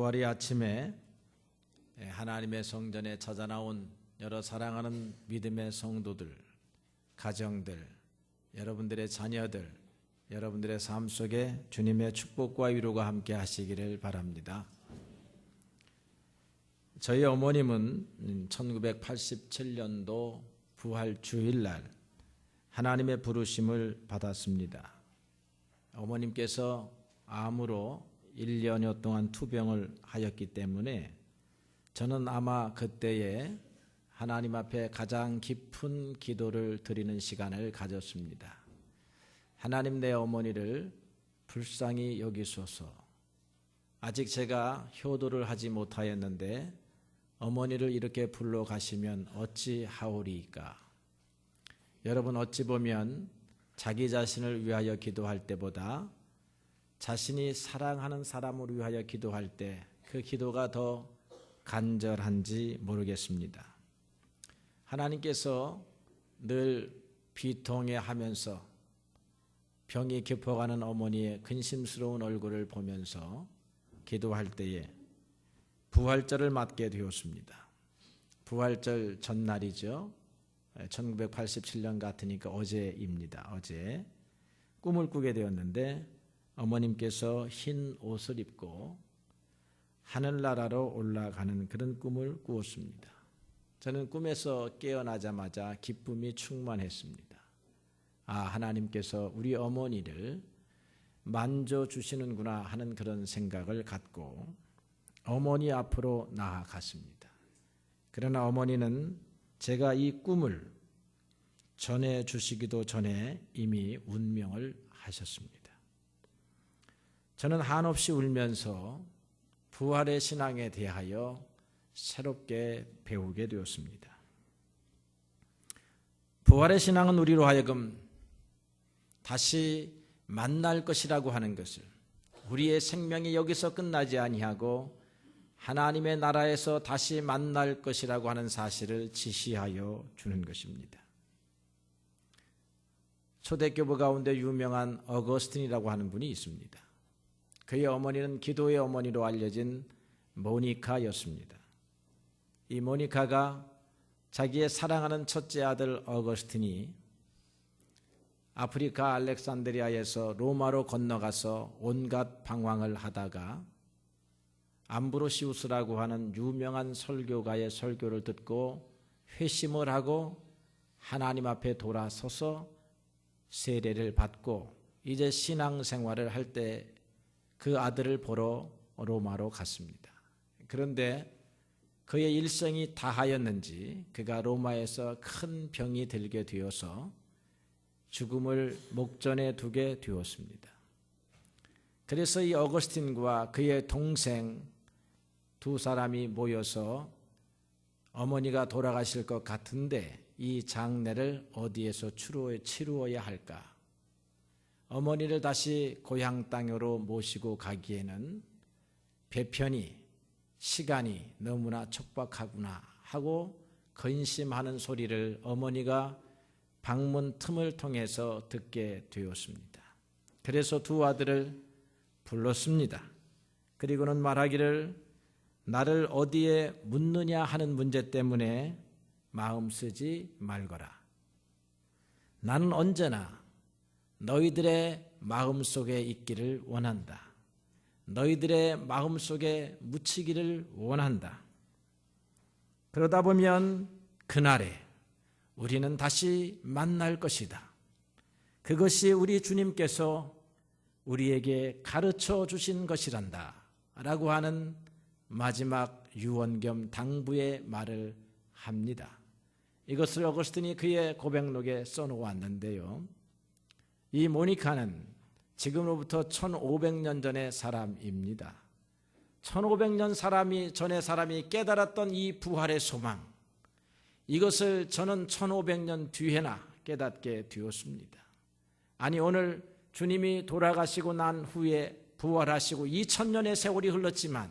부활의 아침에 하나님의 성전에 찾아 나온 여러 사랑하는 믿음의 성도들, 가정들, 여러분들의 자녀들, 여러분들의 삶 속에 주님의 축복과 위로가 함께 하시기를 바랍니다. 저희 어머님은 1987년도 부활 주일날 하나님의 부르심을 받았습니다. 어머님께서 암으로 1년여 동안 투병을 하였기 때문에 저는 아마 그때에 하나님 앞에 가장 깊은 기도를 드리는 시간을 가졌습니다. 하나님, 내 어머니를 불쌍히 여기소서. 아직 제가 효도를 하지 못하였는데 어머니를 이렇게 불러가시면 어찌하오리이까. 여러분, 어찌 보면 자기 자신을 위하여 기도할 때보다 자신이 사랑하는 사람을 위하여 기도할 때 그 기도가 더 간절한지 모르겠습니다. 하나님께서 늘 비통해하면서 병이 깊어가는 어머니의 근심스러운 얼굴을 보면서 기도할 때에 부활절을 맞게 되었습니다. 부활절 전날이죠. 1987년 같으니까 어제입니다. 어제 꿈을 꾸게 되었는데 어머님께서 흰 옷을 입고 하늘나라로 올라가는 그런 꿈을 꾸었습니다. 저는 꿈에서 깨어나자마자 기쁨이 충만했습니다. 하나님께서 우리 어머니를 만져주시는구나 하는 그런 생각을 갖고 어머니 앞으로 나아갔습니다. 그러나 어머니는 제가 이 꿈을 전해주시기도 전에 이미 운명을 하셨습니다. 저는 한없이 울면서 부활의 신앙에 대하여 새롭게 배우게 되었습니다. 부활의 신앙은 우리로 하여금 다시 만날 것이라고 하는 것을, 우리의 생명이 여기서 끝나지 아니하고 하나님의 나라에서 다시 만날 것이라고 하는 사실을 지시하여 주는 것입니다. 초대교부 가운데 유명한 어거스틴이라고 하는 분이 있습니다. 그의 어머니는 기도의 어머니로 알려진 모니카였습니다. 이 모니카가 자기의 사랑하는 첫째 아들 어거스틴이 아프리카 알렉산드리아에서 로마로 건너가서 온갖 방황을 하다가 암브로시우스라고 하는 유명한 설교가의 설교를 듣고 회심을 하고 하나님 앞에 돌아서서 세례를 받고 이제 신앙생활을 할 때 그 아들을 보러 로마로 갔습니다. 그런데 그의 일생이 다하였는지 그가 로마에서 큰 병이 들게 되어서 죽음을 목전에 두게 되었습니다. 그래서 이 어거스틴과 그의 동생 두 사람이 모여서 어머니가 돌아가실 것 같은데 이 장례를 어디에서 치루어야 할까? 어머니를 다시 고향 땅으로 모시고 가기에는 배편이, 시간이 너무나 촉박하구나 하고 근심하는 소리를 어머니가 방문 틈을 통해서 듣게 되었습니다. 그래서 두 아들을 불렀습니다. 그리고는 말하기를, 나를 어디에 묻느냐 하는 문제 때문에 마음 쓰지 말거라. 나는 언제나 너희들의 마음속에 있기를 원한다. 너희들의 마음속에 묻히기를 원한다. 그러다 보면 그날에 우리는 다시 만날 것이다. 그것이 우리 주님께서 우리에게 가르쳐 주신 것이란다 라고 하는 마지막 유언 겸 당부의 말을 합니다. 이것을 어거스틴이 그의 고백록에 써놓았는데요. 이 모니카는 지금으로부터 1500년 전의 사람입니다. 1500년 전의 사람이 깨달았던 이 부활의 소망, 이것을 저는 1500년 뒤에나 깨닫게 되었습니다. 아니, 오늘 주님이 돌아가시고 난 후에 부활하시고 2000년의 세월이 흘렀지만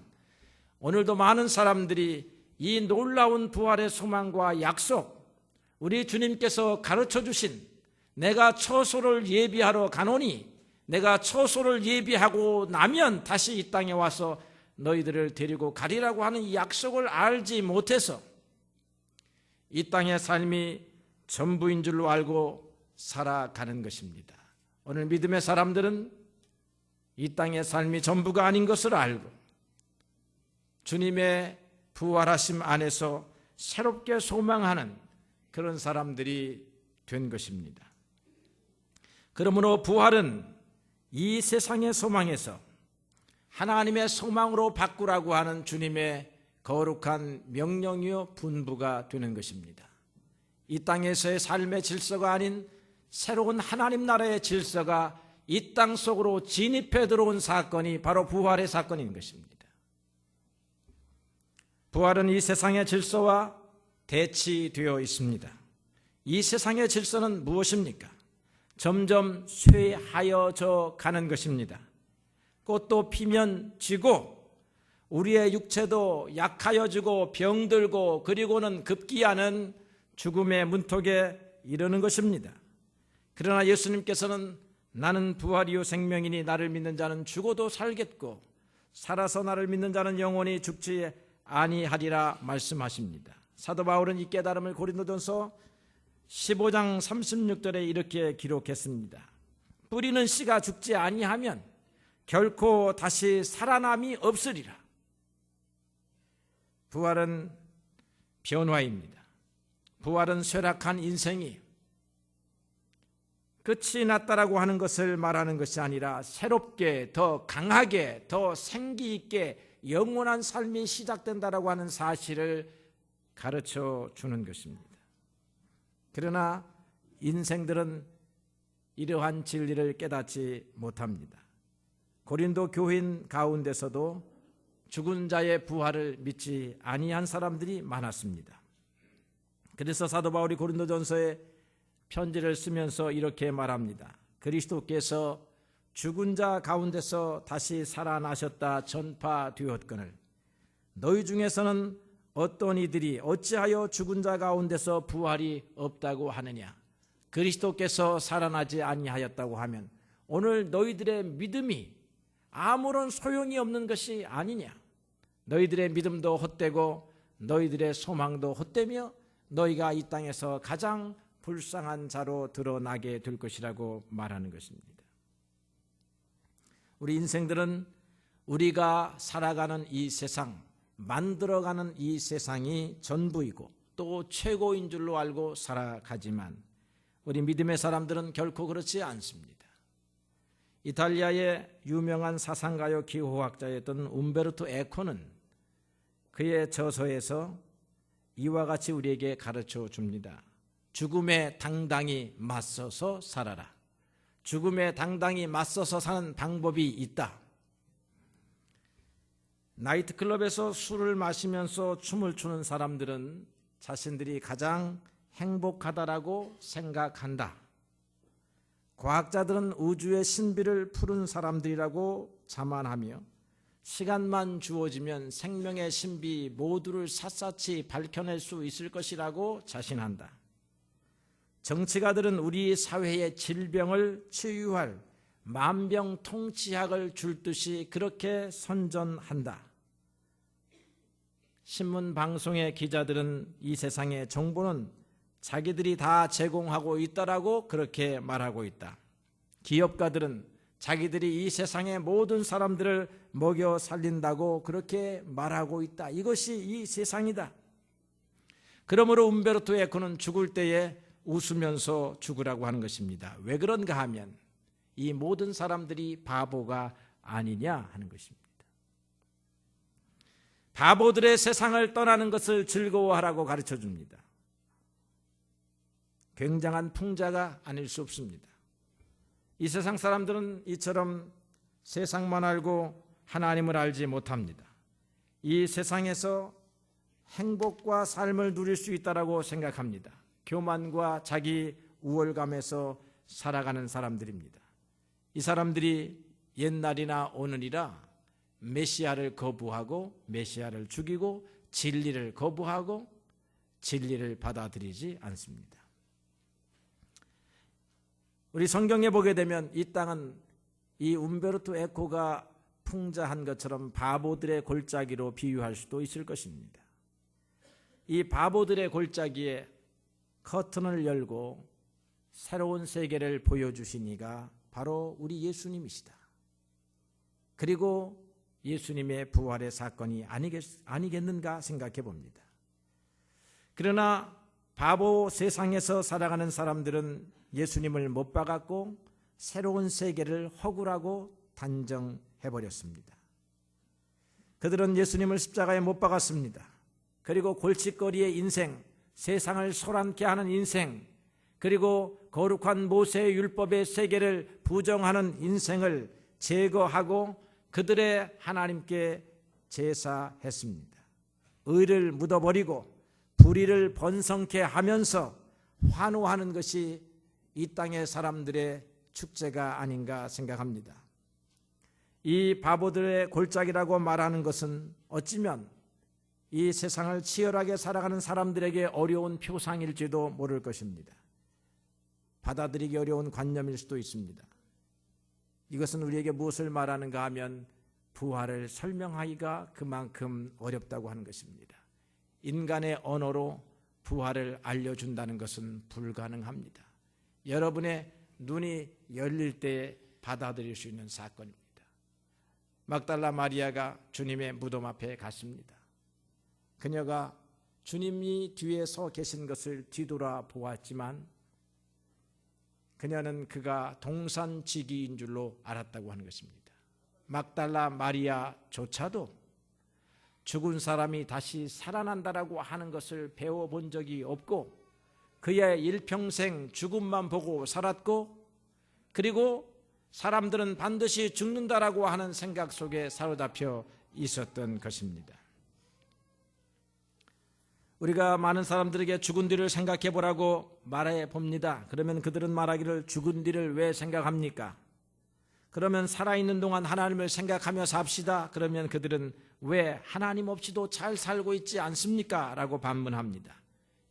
오늘도 많은 사람들이 이 놀라운 부활의 소망과 약속, 우리 주님께서 가르쳐 주신 내가 처소를 예비하러 가노니 내가 처소를 예비하고 나면 다시 이 땅에 와서 너희들을 데리고 가리라고 하는 이 약속을 알지 못해서 이 땅의 삶이 전부인 줄로 알고 살아가는 것입니다. 오늘 믿음의 사람들은 이 땅의 삶이 전부가 아닌 것을 알고 주님의 부활하심 안에서 새롭게 소망하는 그런 사람들이 된 것입니다. 그러므로 부활은 이 세상의 소망에서 하나님의 소망으로 바꾸라고 하는 주님의 거룩한 명령이요 분부가 되는 것입니다. 이 땅에서의 삶의 질서가 아닌 새로운 하나님 나라의 질서가 이 땅 속으로 진입해 들어온 사건이 바로 부활의 사건인 것입니다. 부활은 이 세상의 질서와 대치되어 있습니다. 이 세상의 질서는 무엇입니까? 점점 쇠하여져 가는 것입니다. 꽃도 피면 지고 우리의 육체도 약하여지고 병들고 그리고는 급기야는 죽음의 문턱에 이르는 것입니다. 그러나 예수님께서는 나는 부활이요 생명이니 나를 믿는 자는 죽어도 살겠고 살아서 나를 믿는 자는 영원히 죽지 아니하리라 말씀하십니다. 사도 바울은 이 깨달음을 고린도전서 15장 36절에 이렇게 기록했습니다. 뿌리는 씨가 죽지 아니하면 결코 다시 살아남이 없으리라. 부활은 변화입니다. 부활은 쇠락한 인생이 끝이 났다라고 하는 것을 말하는 것이 아니라 새롭게 더 강하게 더 생기 있게 영원한 삶이 시작된다라고 하는 사실을 가르쳐 주는 것입니다. 그러나 인생들은 이러한 진리를 깨닫지 못합니다. 고린도 교인 가운데서도 죽은 자의 부활을 믿지 아니한 사람들이 많았습니다. 그래서 사도 바울이 고린도전서에 편지를 쓰면서 이렇게 말합니다. 그리스도께서 죽은 자 가운데서 다시 살아나셨다 전파되었거늘 너희 중에서는 어떤 이들이 어찌하여 죽은 자 가운데서 부활이 없다고 하느냐. 그리스도께서 살아나지 아니하였다고 하면 오늘 너희들의 믿음이 아무런 소용이 없는 것이 아니냐. 너희들의 믿음도 헛되고 너희들의 소망도 헛되며 너희가 이 땅에서 가장 불쌍한 자로 드러나게 될 것이라고 말하는 것입니다. 우리 인생들은 우리가 살아가는 이 세상, 만들어가는 이 세상이 전부이고 또 최고인 줄로 알고 살아가지만 우리 믿음의 사람들은 결코 그렇지 않습니다. 이탈리아의 유명한 사상가요 기호학자였던 움베르토 에코는 그의 저서에서 이와 같이 우리에게 가르쳐 줍니다. 죽음에 당당히 맞서서 살아라. 죽음에 당당히 맞서서 사는 방법이 있다. 나이트클럽에서 술을 마시면서 춤을 추는 사람들은 자신들이 가장 행복하다라고 생각한다. 과학자들은 우주의 신비를 푸른 사람들이라고 자만하며 시간만 주어지면 생명의 신비 모두를 샅샅이 밝혀낼 수 있을 것이라고 자신한다. 정치가들은 우리 사회의 질병을 치유할 만병통치약을 줄 듯이 그렇게 선전한다. 신문 방송의 기자들은 이 세상의 정보는 자기들이 다 제공하고 있다라고 그렇게 말하고 있다. 기업가들은 자기들이 이 세상의 모든 사람들을 먹여 살린다고 그렇게 말하고 있다. 이것이 이 세상이다. 그러므로 움베르토 에코는 죽을 때에 웃으면서 죽으라고 하는 것입니다. 왜 그런가 하면 이 모든 사람들이 바보가 아니냐 하는 것입니다. 바보들의 세상을 떠나는 것을 즐거워하라고 가르쳐 줍니다. 굉장한 풍자가 아닐 수 없습니다. 이 세상 사람들은 이처럼 세상만 알고 하나님을 알지 못합니다. 이 세상에서 행복과 삶을 누릴 수 있다라고 생각합니다. 교만과 자기 우월감에서 살아가는 사람들입니다. 이 사람들이 옛날이나 오늘이라 메시아를 거부하고 메시아를 죽이고 진리를 거부하고 진리를 받아들이지 않습니다. 우리 성경에 보게 되면 이 땅은 이 움베르토 에코가 풍자한 것처럼 바보들의 골짜기로 비유할 수도 있을 것입니다. 이 바보들의 골짜기에 커튼을 열고 새로운 세계를 보여주신 이가 바로 우리 예수님이시다. 그리고 예수님의 부활의 사건이 아니겠는가 생각해 봅니다. 그러나 바보 세상에서 살아가는 사람들은 예수님을 못 박았고 새로운 세계를 허구라고 단정해버렸습니다. 그들은 예수님을 십자가에 못 박았습니다. 그리고 골칫거리의 인생, 세상을 소란케 하는 인생, 그리고 거룩한 모세의 율법의 세계를 부정하는 인생을 제거하고 그들의 하나님께 제사했습니다. 의를 묻어버리고 불의를 번성케 하면서 환호하는 것이 이 땅의 사람들의 축제가 아닌가 생각합니다. 이 바보들의 골짜기라고 말하는 것은 어찌면 이 세상을 치열하게 살아가는 사람들에게 어려운 표상일지도 모를 것입니다. 받아들이기 어려운 관념일 수도 있습니다. 이것은 우리에게 무엇을 말하는가 하면 부활을 설명하기가 그만큼 어렵다고 하는 것입니다. 인간의 언어로 부활을 알려준다는 것은 불가능합니다. 여러분의 눈이 열릴 때 받아들일 수 있는 사건입니다. 막달라 마리아가 주님의 무덤 앞에 갔습니다. 그녀가 주님이 뒤에 서 계신 것을 뒤돌아 보았지만 그녀는 그가 동산지기인 줄로 알았다고 하는 것입니다. 막달라 마리아조차도 죽은 사람이 다시 살아난다라고 하는 것을 배워본 적이 없고 그의 일평생 죽음만 보고 살았고 그리고 사람들은 반드시 죽는다라고 하는 생각 속에 사로잡혀 있었던 것입니다. 우리가 많은 사람들에게 죽은 뒤를 생각해 보라고 말해 봅니다. 그러면 그들은 말하기를 죽은 뒤를 왜 생각합니까? 그러면 살아있는 동안 하나님을 생각하며 삽시다. 그러면 그들은 왜 하나님 없이도 잘 살고 있지 않습니까? 라고 반문합니다.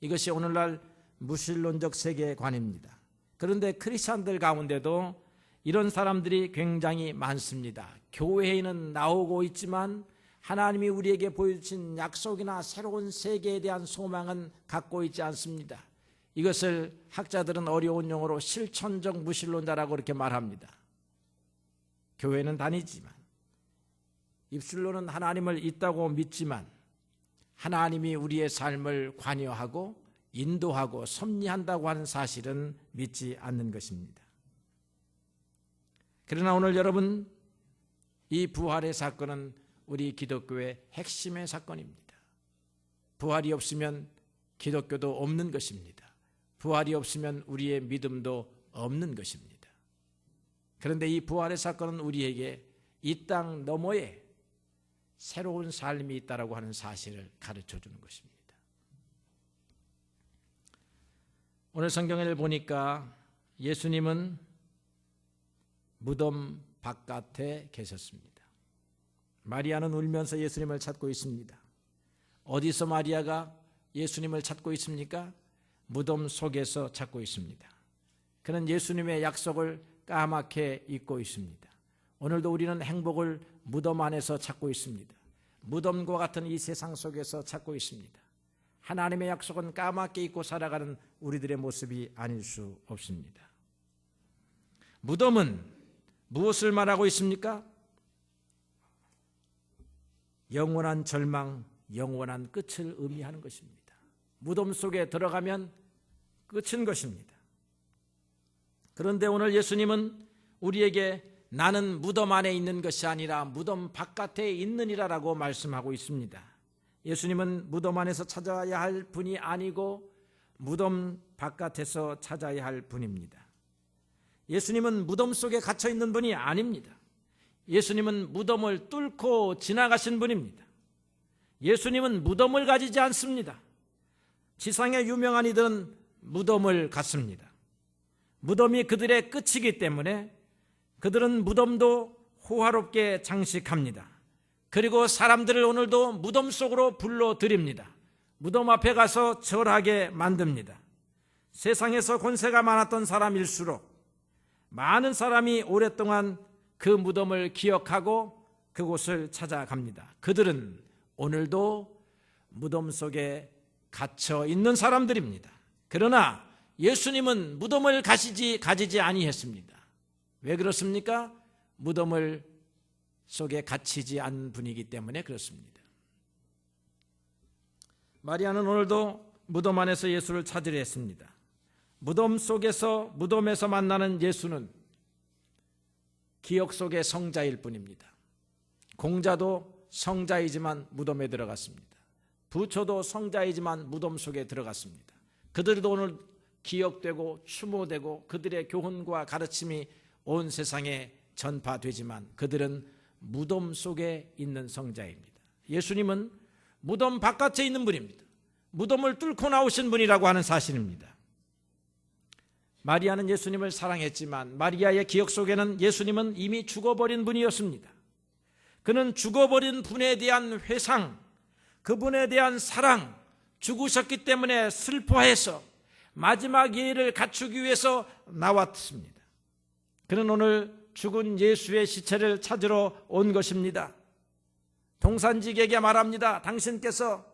이것이 오늘날 무신론적 세계관입니다. 그런데 크리스찬들 가운데도 이런 사람들이 굉장히 많습니다. 교회에는 나오고 있지만 하나님이 우리에게 보여주신 약속이나 새로운 세계에 대한 소망은 갖고 있지 않습니다. 이것을 학자들은 어려운 용어로 실천적 무신론자라고 그렇게 말합니다. 교회는 다니지만 입술로는 하나님을 있다고 믿지만 하나님이 우리의 삶을 관여하고 인도하고 섭리한다고 하는 사실은 믿지 않는 것입니다. 그러나 오늘 여러분, 이 부활의 사건은 우리 기독교의 핵심의 사건입니다. 부활이 없으면 기독교도 없는 것입니다. 부활이 없으면 우리의 믿음도 없는 것입니다. 그런데 이 부활의 사건은 우리에게 이 땅 너머에 새로운 삶이 있다라고 하는 사실을 가르쳐 주는 것입니다. 오늘 성경을 보니까 예수님은 무덤 바깥에 계셨습니다. 마리아는 울면서 예수님을 찾고 있습니다. 어디서 마리아가 예수님을 찾고 있습니까? 무덤 속에서 찾고 있습니다. 그는 예수님의 약속을 까맣게 잊고 있습니다. 오늘도 우리는 행복을 무덤 안에서 찾고 있습니다. 무덤과 같은 이 세상 속에서 찾고 있습니다. 하나님의 약속은 까맣게 잊고 살아가는 우리들의 모습이 아닐 수 없습니다. 무덤은 무엇을 말하고 있습니까? 영원한 절망, 영원한 끝을 의미하는 것입니다. 무덤 속에 들어가면 끝인 것입니다. 그런데 오늘 예수님은 우리에게 나는 무덤 안에 있는 것이 아니라 무덤 바깥에 있느니라라고 말씀하고 있습니다. 예수님은 무덤 안에서 찾아야 할 분이 아니고 무덤 바깥에서 찾아야 할 분입니다. 예수님은 무덤 속에 갇혀 있는 분이 아닙니다. 예수님은 무덤을 뚫고 지나가신 분입니다. 예수님은 무덤을 가지지 않습니다. 지상의 유명한 이들은 무덤을 갖습니다. 무덤이 그들의 끝이기 때문에 그들은 무덤도 호화롭게 장식합니다. 그리고 사람들을 오늘도 무덤 속으로 불러들입니다. 무덤 앞에 가서 절하게 만듭니다. 세상에서 권세가 많았던 사람일수록 많은 사람이 오랫동안 그 무덤을 기억하고 그곳을 찾아갑니다. 그들은 오늘도 무덤 속에 갇혀 있는 사람들입니다. 그러나 예수님은 무덤을 가지지 아니했습니다. 왜 그렇습니까? 무덤을 속에 갇히지 않은 분이기 때문에 그렇습니다. 마리아는 오늘도 무덤 안에서 예수를 찾으려 했습니다. 무덤에서 만나는 예수는 기억 속의 성자일 뿐입니다. 공자도 성자이지만 무덤에 들어갔습니다. 부처도 성자이지만 무덤 속에 들어갔습니다. 그들도 오늘 기억되고 추모되고 그들의 교훈과 가르침이 온 세상에 전파되지만 그들은 무덤 속에 있는 성자입니다. 예수님은 무덤 바깥에 있는 분입니다. 무덤을 뚫고 나오신 분이라고 하는 사실입니다. 마리아는 예수님을 사랑했지만 마리아의 기억 속에는 예수님은 이미 죽어버린 분이었습니다. 그는 죽어버린 분에 대한 회상, 그분에 대한 사랑, 죽으셨기 때문에 슬퍼해서 마지막 예의를 갖추기 위해서 나왔습니다. 그는 오늘 죽은 예수의 시체를 찾으러 온 것입니다. 동산직에게 말합니다. 당신께서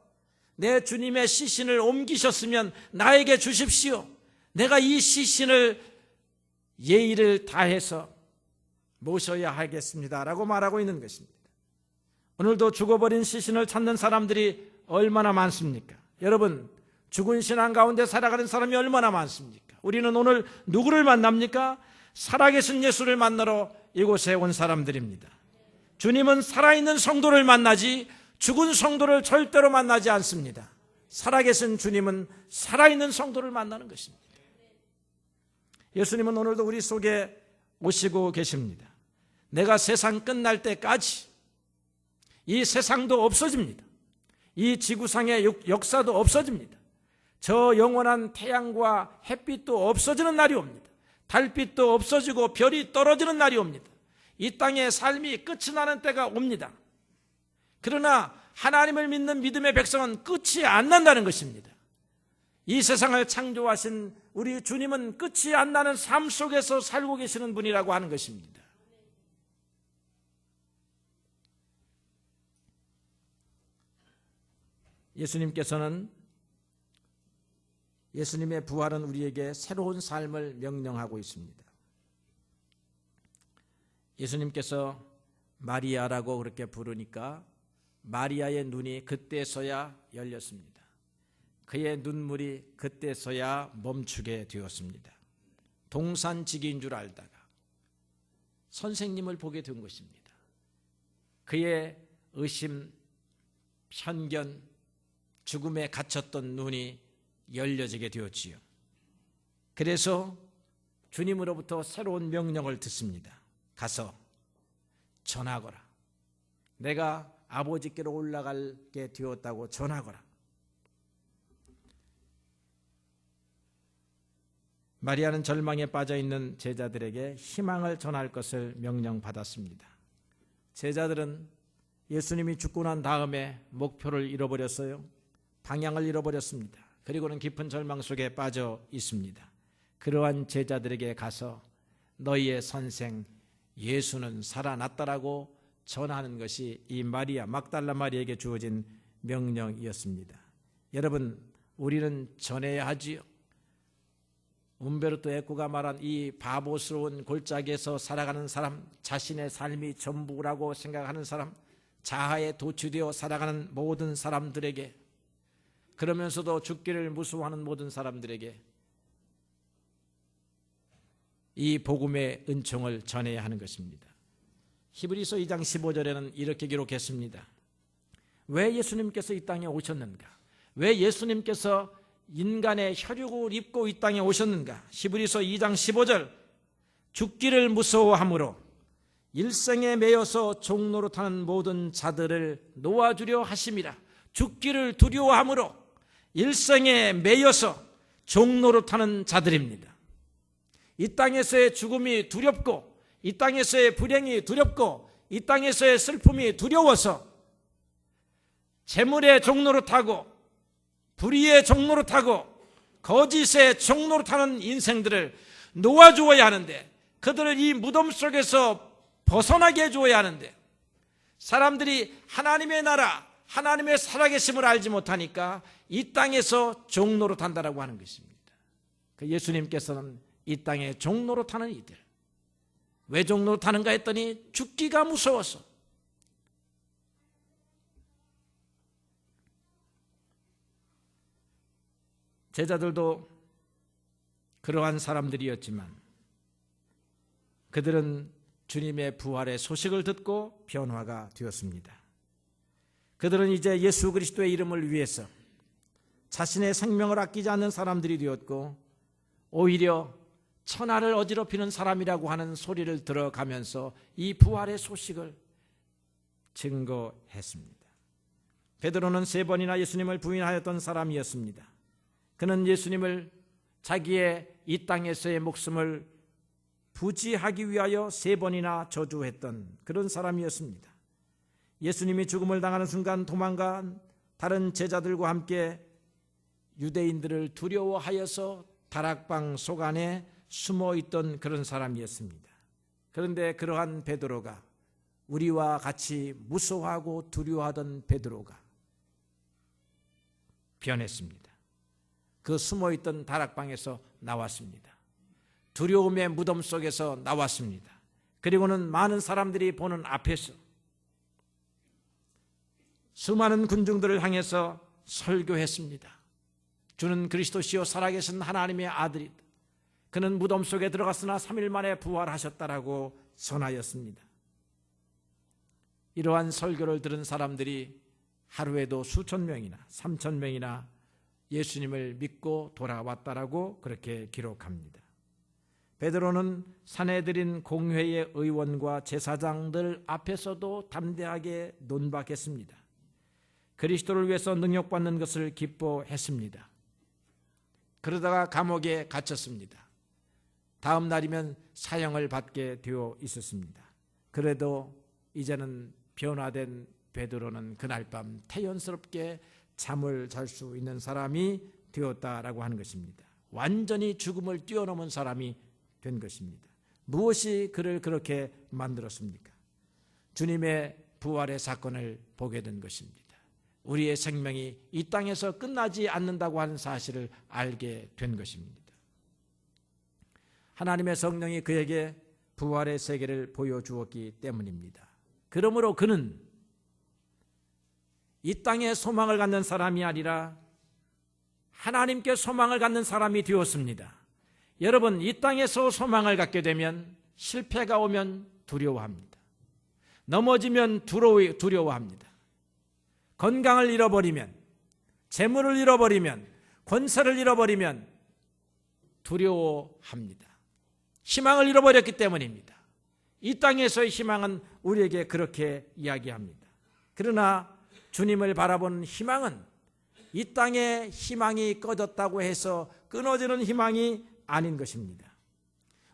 내 주님의 시신을 옮기셨으면 나에게 주십시오. 내가 이 시신을 예의를 다해서 모셔야 하겠습니다 라고 말하고 있는 것입니다. 오늘도 죽어버린 시신을 찾는 사람들이 얼마나 많습니까? 여러분, 죽은 신앙 가운데 살아가는 사람이 얼마나 많습니까? 우리는 오늘 누구를 만납니까? 살아계신 예수를 만나러 이곳에 온 사람들입니다. 주님은 살아있는 성도를 만나지 죽은 성도를 절대로 만나지 않습니다. 살아계신 주님은 살아있는 성도를 만나는 것입니다. 예수님은 오늘도 우리 속에 오시고 계십니다. 내가 세상 끝날 때까지 이 세상도 없어집니다. 이 지구상의 역사도 없어집니다. 저 영원한 태양과 햇빛도 없어지는 날이 옵니다. 달빛도 없어지고 별이 떨어지는 날이 옵니다. 이 땅의 삶이 끝이 나는 때가 옵니다. 그러나 하나님을 믿는 믿음의 백성은 끝이 안 난다는 것입니다. 이 세상을 창조하신 우리 주님은 끝이 안 나는 삶 속에서 살고 계시는 분이라고 하는 것입니다. 예수님의 부활은 우리에게 새로운 삶을 명령하고 있습니다. 예수님께서 마리아라고 그렇게 부르니까 마리아의 눈이 그때서야 열렸습니다. 그의 눈물이 그때서야 멈추게 되었습니다. 동산지기인 줄 알다가 선생님을 보게 된 것입니다. 그의 의심, 편견, 죽음에 갇혔던 눈이 열려지게 되었지요. 그래서 주님으로부터 새로운 명령을 듣습니다. 가서 전하거라. 내가 아버지께로 올라가게 되었다고 전하거라. 마리아는 절망에 빠져있는 제자들에게 희망을 전할 것을 명령받았습니다. 제자들은 예수님이 죽고 난 다음에 목표를 잃어버렸어요. 방향을 잃어버렸습니다. 그리고는 깊은 절망 속에 빠져 있습니다. 그러한 제자들에게 가서 너희의 선생 예수는 살아났다라고 전하는 것이 이 마리아, 막달라 마리아에게 주어진 명령이었습니다. 여러분, 우리는 전해야 하지요. 움베르토 에코가 말한 이 바보스러운 골짜기에서 살아가는 사람, 자신의 삶이 전부라고 생각하는 사람, 자아에 도취되어 살아가는 모든 사람들에게, 그러면서도 죽기를 무서워하는 모든 사람들에게 이 복음의 은총을 전해야 하는 것입니다. 히브리서 2장 15절에는 이렇게 기록했습니다. 왜 예수님께서 이 땅에 오셨는가? 왜 예수님께서 인간의 혈육을 입고 이 땅에 오셨는가? 히브리서 2장 15절, 죽기를 무서워함으로 일생에 매여서 종노릇하는 모든 자들을 놓아주려 하심이라. 죽기를 두려워함으로 일생에 매여서 종노릇하는 자들입니다. 이 땅에서의 죽음이 두렵고, 이 땅에서의 불행이 두렵고, 이 땅에서의 슬픔이 두려워서 재물의 종노릇하고 불의의 종노릇하고 거짓의 종노릇하는 인생들을 놓아주어야 하는데, 그들을 이 무덤 속에서 벗어나게 해주어야 하는데, 사람들이 하나님의 나라, 하나님의 살아계심을 알지 못하니까 이 땅에서 종로로 탄다라고 하는 것입니다. 그 예수님께서는 이 땅에 종로로 타는 이들, 왜 종로로 타는가 했더니 죽기가 무서워서. 제자들도 그러한 사람들이었지만 그들은 주님의 부활의 소식을 듣고 변화가 되었습니다. 그들은 이제 예수 그리스도의 이름을 위해서 자신의 생명을 아끼지 않는 사람들이 되었고, 오히려 천하를 어지럽히는 사람이라고 하는 소리를 들어가면서 이 부활의 소식을 증거했습니다. 베드로는 3번이나 예수님을 부인하였던 사람이었습니다. 그는 예수님을 자기의 이 땅에서의 목숨을 부지하기 위하여 3번이나 저주했던 그런 사람이었습니다. 예수님이 죽음을 당하는 순간 도망간 다른 제자들과 함께 유대인들을 두려워하여서 다락방 속 안에 숨어있던 그런 사람이었습니다. 그런데 그러한 베드로가, 우리와 같이 무서워하고 두려워하던 베드로가 변했습니다. 그 숨어있던 다락방에서 나왔습니다. 두려움의 무덤 속에서 나왔습니다. 그리고는 많은 사람들이 보는 앞에서 수많은 군중들을 향해서 설교했습니다. 주는 그리스도시요 살아계신 하나님의 아들이다. 그는 무덤 속에 들어갔으나 3일 만에 부활하셨다라고 선하였습니다. 이러한 설교를 들은 사람들이 하루에도 수천 명이나 3천 명이나 예수님을 믿고 돌아왔다라고 그렇게 기록합니다. 베드로는 사내들인 공회의 의원과 제사장들 앞에서도 담대하게 논박했습니다. 그리스도를 위해서 능력받는 것을 기뻐했습니다. 그러다가 감옥에 갇혔습니다. 다음 날이면 사형을 받게 되어 있었습니다. 그래도 이제는 변화된 베드로는 그날 밤 태연스럽게 잠을 잘 수 있는 사람이 되었다라고 하는 것입니다. 완전히 죽음을 뛰어넘은 사람이 된 것입니다. 무엇이 그를 그렇게 만들었습니까? 주님의 부활의 사건을 보게 된 것입니다. 우리의 생명이 이 땅에서 끝나지 않는다고 하는 사실을 알게 된 것입니다. 하나님의 성령이 그에게 부활의 세계를 보여주었기 때문입니다. 그러므로 그는 이 땅에 소망을 갖는 사람이 아니라 하나님께 소망을 갖는 사람이 되었습니다. 여러분, 이 땅에서 소망을 갖게 되면 실패가 오면 두려워합니다. 넘어지면 두려워합니다. 건강을 잃어버리면, 재물을 잃어버리면, 권세를 잃어버리면 두려워합니다. 희망을 잃어버렸기 때문입니다. 이 땅에서의 희망은 우리에게 그렇게 이야기합니다. 그러나 주님을 바라보는 희망은 이 땅의 희망이 꺼졌다고 해서 끊어지는 희망이 아닌 것입니다.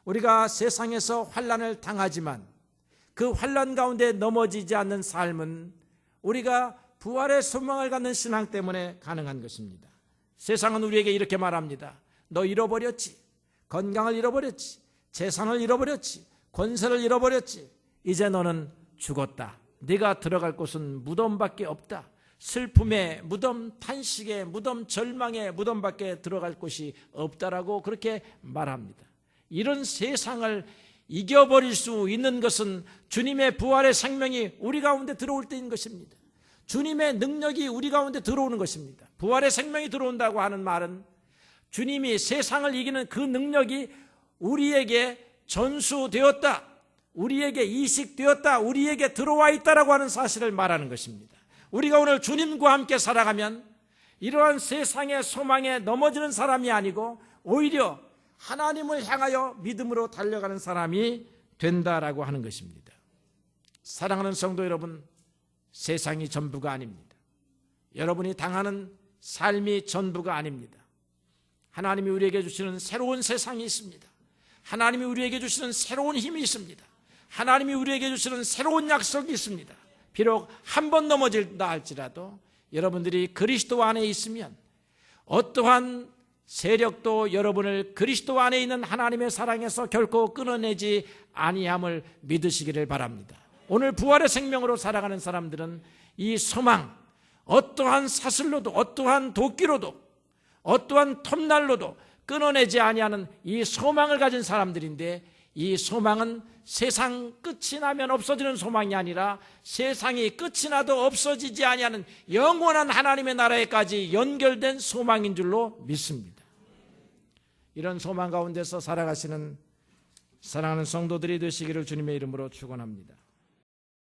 우리가 세상에서 환난을 당하지만 그 환난 가운데 넘어지지 않는 삶은 우리가 부활의 소망을 갖는 신앙 때문에 가능한 것입니다. 세상은 우리에게 이렇게 말합니다. 너 잃어버렸지. 건강을 잃어버렸지. 재산을 잃어버렸지. 권세를 잃어버렸지. 이제 너는 죽었다. 네가 들어갈 곳은 무덤밖에 없다. 슬픔의 무덤, 탄식의 무덤, 절망의 무덤밖에 들어갈 곳이 없다라고 그렇게 말합니다. 이런 세상을 이겨버릴 수 있는 것은 주님의 부활의 생명이 우리 가운데 들어올 때인 것입니다. 주님의 능력이 우리 가운데 들어오는 것입니다. 부활의 생명이 들어온다고 하는 말은 주님이 세상을 이기는 그 능력이 우리에게 전수되었다, 우리에게 이식되었다, 우리에게 들어와 있다라고 하는 사실을 말하는 것입니다. 우리가 오늘 주님과 함께 살아가면 이러한 세상의 소망에 넘어지는 사람이 아니고 오히려 하나님을 향하여 믿음으로 달려가는 사람이 된다라고 하는 것입니다. 사랑하는 성도 여러분, 세상이 전부가 아닙니다. 여러분이 당하는 삶이 전부가 아닙니다. 하나님이 우리에게 주시는 새로운 세상이 있습니다. 하나님이 우리에게 주시는 새로운 힘이 있습니다. 하나님이 우리에게 주시는 새로운 약속이 있습니다. 비록 한 번 넘어질다 할지라도 여러분들이 그리스도 안에 있으면 어떠한 세력도 여러분을 그리스도 안에 있는 하나님의 사랑에서 결코 끊어내지 아니함을 믿으시기를 바랍니다. 오늘 부활의 생명으로 살아가는 사람들은 이 소망, 어떠한 사슬로도 어떠한 도끼로도 어떠한 톱날로도 끊어내지 아니하는 이 소망을 가진 사람들인데, 이 소망은 세상 끝이 나면 없어지는 소망이 아니라 세상이 끝이 나도 없어지지 아니하는 영원한 하나님의 나라에까지 연결된 소망인 줄로 믿습니다. 이런 소망 가운데서 살아가시는 사랑하는 성도들이 되시기를 주님의 이름으로 축원합니다.